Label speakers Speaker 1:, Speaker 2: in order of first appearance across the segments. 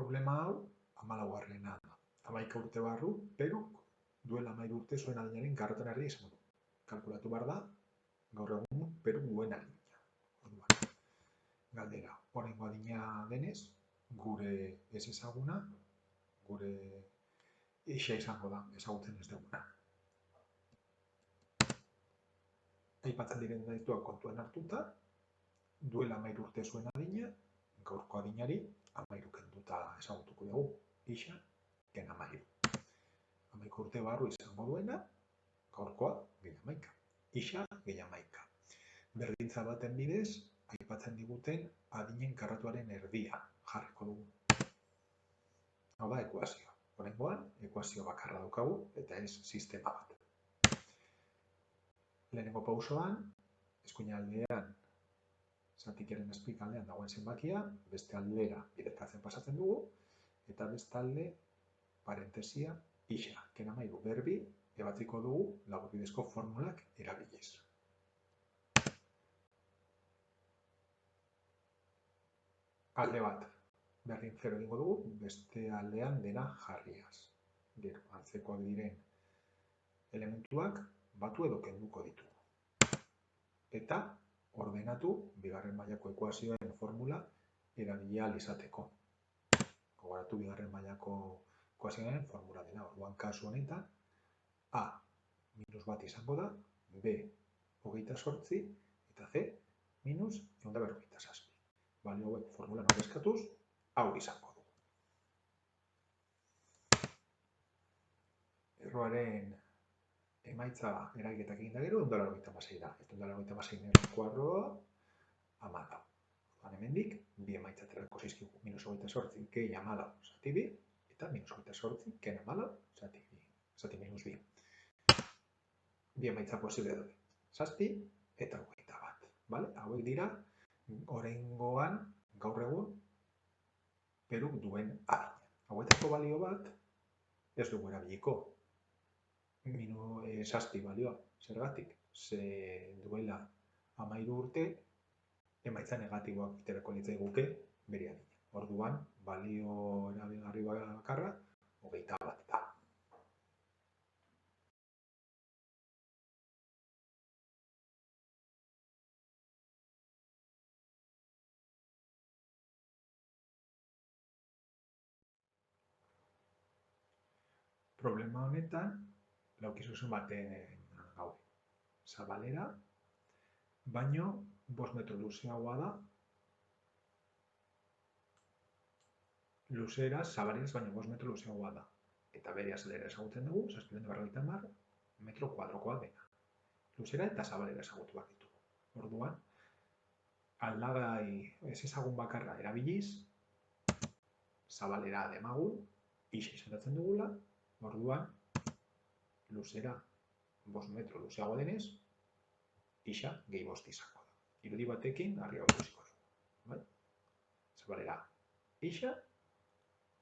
Speaker 1: Problema hau, 14. da. 11 urte barru, Peruk duela 13 urte zuen adinaren karroten erdia izango du. Kalkulatu behar da, gaur egun Peruk duen adina. Orduan, galdera, oraingo adina denez, gure ez ezaguna, gure ixa izango da, ezagutzen ez duguna. Aipatzen diren datuak kontuan hartuta, duela 13 urte zuen adina, gaurko adinari 13 kenduta ezagutuko dugu. Ixa, gen 13. 11 urte barru izango duena, gaurkoa gehi 11. Ixa, gehi 11. Berdintza baten bidez, aipatzen diguten adinen karratuaren erdia jarriko dugu. Hau da, ekuazioa. Oraingoan, ekuazio bakarra daukagu eta ez sistema bat. Lehenengo pausoan, eskuinaldean zatikaren azpikaldean dagoen zenbakia, beste aldera bidezkatzen pasatzen dugu, eta bestalde parentesia ixa, gen 13 berbi, ebatziko dugu laburbidezko formulak erabiliz. Alde bat, berdin 0 egingo dugu, beste aldean dena jarriaz. Gero, antzekoak diren elementuak batu edo kenduko ditugu. Eta ordenatu bigarren mailako ekuazioen formula erabili ahal izateko. Gogoratu bigarren mailako ekuazioen formula dela. Orduan kasu honetan A minus bat izango da, B 28 eta C minus 157. Balio hauek formulan ordezkatuz, hau izango du. Erroaren emaitza eragiketak egin da gero, 186 da. 186 nerako arroa, 14. Hemendik, bi emaitza aterako zaizkigu. Minus 28 gehi 14 zati 2, eta minus 28 gen 14 zati minus 2. Bi emaitza posible daude. 7 eta 21. Vale? Hauek dira, oraingoan, gaur egun, Peruk duen adina. Hauetako balio bat, ez dugu erabiliko. 7 balioa, zergatik? Ze duela 13 urte, emaitza negatiboak iterako litzaiguke bere adina. Orduan, balio erabilgarri bakarra, 21 da. Problema honetan, laukizuzun baten gaude. Zabalera, baino 5 metro luzeagoa da. Luzera, zabaleraz baino 5 metro luzeagoa da. Eta bere azalera ezagutzen dugu, 750 metro kuadrokoa dena. Luzera eta zabalera ezagutu behar ditugu. Orduan, aldagai ez ezagun bakarra erabiliz, zabalera demagun, ixa izendatzen dugula, orduan, luzera 5 metro luzeagoa denez, ixa gehi 5 izango da. Irudi batekin argi hau ikusiko dugu. Zabalera ixa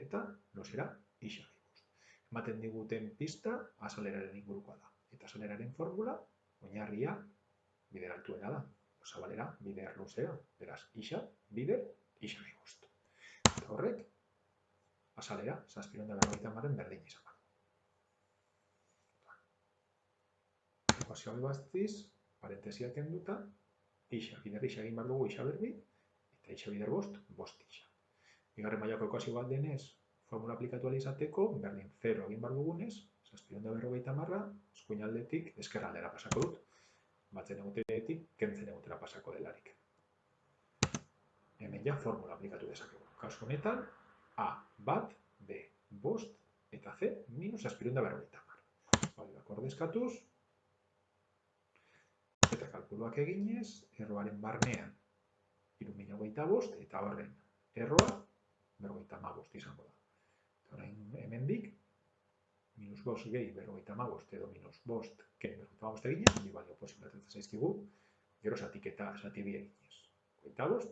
Speaker 1: eta luzera ixa gehi 5. Ematen diguten pista azaleraren ingurukoa da. Eta azaleraren formula, oinarria bider altuena da. Zabalera bider luzera, beraz ixa bider ixa gehi 5. Eta horrek, azalera, 750 berdin izan da. Ekuazio hau baztiz, parentesiak kenduta, ixa bider ixa egin behar dugu ixa berbi, eta ixa bider 5, 5 ixa. Bigarren mailako ekuazio bat denez, formula aplikatu ahal izateko, berdin 0 egin behar dugunez, 750 eskuinaldetik ezkerraldera pasako dut. Batzen eguteretik, kentzen egutera pasako delarik. Hemen ja formula aplikatu dezakegu. Kasu honetan, A bat, B 5, eta C minus 750. Balioak ordezkatuz, eta kalkuluak eginez, erroaren barnean 3025 eta horren erroa 55 izango da. Orain hemendik, minus 5 gehi 55 edo minus 5 gehi 55 eginez, bi balio posible zaizkigu, gero zatiketa zati bi eginez. 25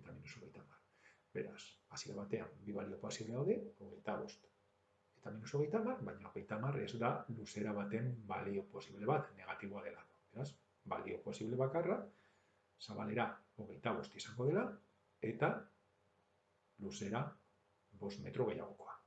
Speaker 1: eta minus 50. Beraz, hasiera batean bi balio posible daude, 25 eta minus 50, baina 50 ez da luzera baten balio posible bat, negatiboa dela. Beraz, balio posible bakarra, zabalera 25 izango dela, eta luzera 5 metro gehiagokoa.